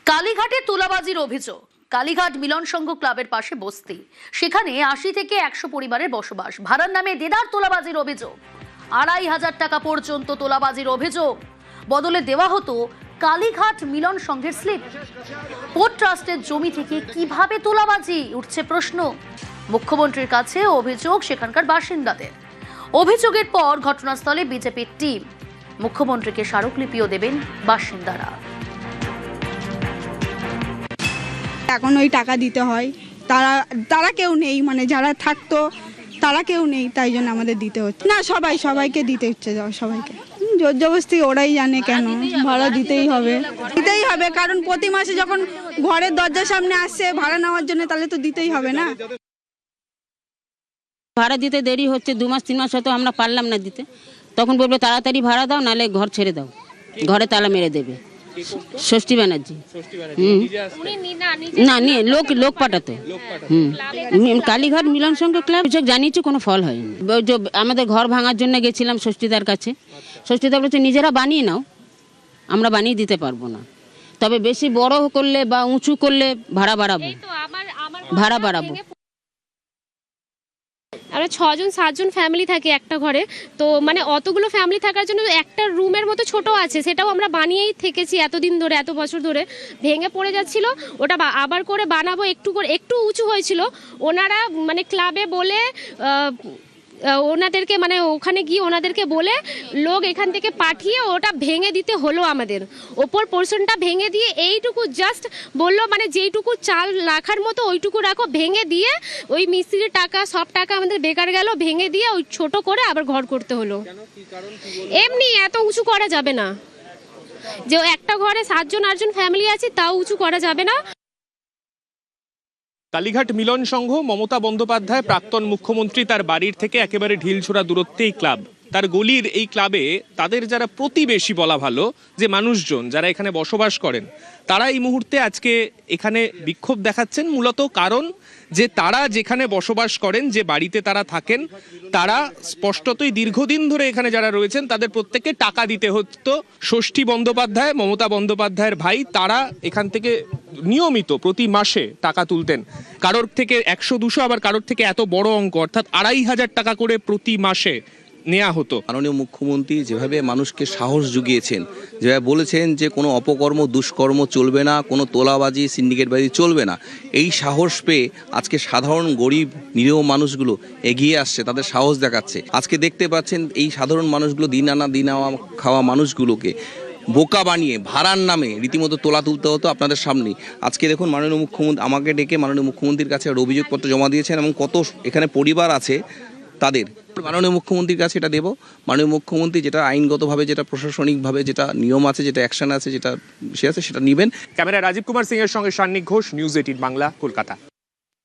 কালীঘাটে তোলাবাজির অভিযোগ। কালীঘাট মিলন সংঘ ক্লাবের পাশে বস্তি, সেখানে 80 থেকে 100 পরিবারের বসবাস। ভাড়ার নামে দেদার তোলাবাজির অভিযোগ। 2500 টাকা পর্যন্ত তোলাবাজির অভিযোগ। বদলে দেওয়া হতো কালীঘাট মিলন সংঘের স্লিপ। পোর্ট ট্রাস্টের জমি থেকে কিভাবে তোলাবাজি, উঠছে প্রশ্ন। মুখ্যমন্ত্রীর কাছে অভিযোগ সেখানকার বাসিন্দাদের। অভিযোগের পর ঘটনাস্থলে বিজেপির টিম। মুখ্যমন্ত্রীকে স্মারকলিপিও দেবেন বাসিন্দারা। এখন ওই টাকা দিতে হয়, তারা কেউ নেই, মানে যারা থাকতো তারা কেউ নেই, তাই জন্য আমাদের দিতে হচ্ছে না। সবাইকে দিতে হচ্ছে, সবাইকে জোর জবরদস্তি, ওরাই জানে কেন ভাড়া দিতেই হবে, কারণ প্রতি মাসে যখন ঘরের দরজার সামনে আসছে ভাড়া নেওয়ার জন্য, তাহলে তো দিতেই হবে না। ভাড়া দিতে দেরি হচ্ছে, 2 মাস 3 মাস হয়তো আমরা পারলাম না দিতে, তখন বলবে তাড়াতাড়ি ভাড়া দাও, নালে ঘর ছেড়ে দাও, ঘরে তালা মেরে দেবে। ষষ্ঠী ব্যানার্জি না নিয়ে লোক পাঠাতো। কালীঘাট মিলন সংঘ ক্লাব জানিয়েছি, কোনো ফল হয়নি। আমাদের ঘর ভাঙার জন্য গেছিলাম ষষ্ঠীদার কাছে, ষষ্ঠীদার বলছে নিজেরা বানিয়ে নাও, আমরা বানিয়ে দিতে পারবো না, তবে বেশি বড় করলে বা উঁচু করলে ভাড়া বাড়াবো। আমরা 6 জন 7 জন ফ্যামিলি থাকি একটা ঘরে, তো মানে অতগুলো ফ্যামিলি থাকার জন্য একটা রুমের মতো ছোট আছে, সেটাও আমরা বানিয়েই থেকেছি এতদিন ধরে, এত বছর ধরে। ভেঙে পড়ে যাচ্ছিল, ওটা আবার করে বানাবো, একটু উঁচু হয়েছিল। ওনারা মানে ক্লাবে বলে ওনাদেরকে, মানে ওখানে গিয়ে ওনাদেরকে বলে লোক এখান থেকে পাঠিয়ে ওটা ভেঙে দিতে হলো। আমাদের ওপর পোর্শনটা ভেঙে দিয়ে এইটুকু জাস্ট বললো, মানে যেইটুকু চাল রাখার মতো ওইটুকু রাখো, ভেঙে দিয়ে ওই মিস্ত্রির টাকা সব টাকা আমাদের বেকার গেল, ভেঙে দিয়ে ওই ছোট করে আবার ঘর করতে হলো। এমনি এত উঁচু করা যাবে না, যে একটা ঘরে 7 জন 8 জন ফ্যামিলি আছে, তাও উঁচু করা যাবে না। কালীঘাট মিলন সংঘ, মমতা বন্দ্যোপাধ্যায় প্রাক্তন মুখ্যমন্ত্রী তার বাড়ির থেকে একেবারে ঢিলছোড়া দূরত্বে এই ক্লাব। তার গলির এই ক্লাবে তাদের যারা প্রতিবেশী বলা ভালো, যে মানুষজন যারা এখানে বসবাস করেন, তারা এই মুহূর্তে আজকে এখানে বিক্ষোভ দেখাচ্ছেন। মূলত কারণ যে তারা যেখানে বসবাস করেন, যে বাড়িতে তারা থাকেন, তারা স্পষ্টতই দীর্ঘদিন ধরে এখানে যারা রয়েছেন তাদের প্রত্যেককে টাকা দিতে হতো। ষষ্ঠী বন্দ্যোপাধ্যায়, মমতা বন্দ্যোপাধ্যায়ের ভাই, তারা এখান থেকে নিয়মিত প্রতি মাসে টাকা তুলতেন। কারোর থেকে 100-200, আবার কারোর থেকে এত বড় অঙ্ক, অর্থাৎ 2500 টাকা করে প্রতি মাসে নেওয়া হতো। মাননীয় মুখ্যমন্ত্রী যেভাবে মানুষকে সাহস জুগিয়েছেন, যেভাবে বলেছেন যে কোনো অপকর্ম দুষ্কর্ম চলবে না, কোনো তোলাবাজি সিন্ডিকেটবাজি চলবে না, এই সাহস পেয়ে আজকে সাধারণ গরিব নিরীহ মানুষগুলো এগিয়ে আসছে, তাদের সাহস দেখাচ্ছে। আজকে দেখতে পাচ্ছেন এই সাধারণ মানুষগুলো দিন আনা দিন খাওয়া মানুষগুলোকে বোকা বানিয়ে ভাড়ার নামে রীতিমতো তোলা তুলতে হতো আপনাদের সামনে। আজকে দেখুন মাননীয় মুখ্যমন্ত্রী আমাকে ডেকে মাননীয় মুখ্যমন্ত্রীর কাছে অভিযোগপত্র জমা দিয়েছেন, এবং কত এখানে পরিবার আছে তাদের মাননীয় মুখ্যমন্ত্রীর কাছে এটা দেব। মাননীয় মুখ্যমন্ত্রী যেটা আইনগতভাবে, যেটা প্রশাসনিকভাবে যেটা নিয়ম আছে, যেটা অ্যাকশন আছে, যেটা সে আছে, সেটা নেবেন। ক্যামেরায় রাজীব কুমার সিং এর সঙ্গে সান্নিক ঘোষ, নিউজ 18 বাংলা, কলকাতা।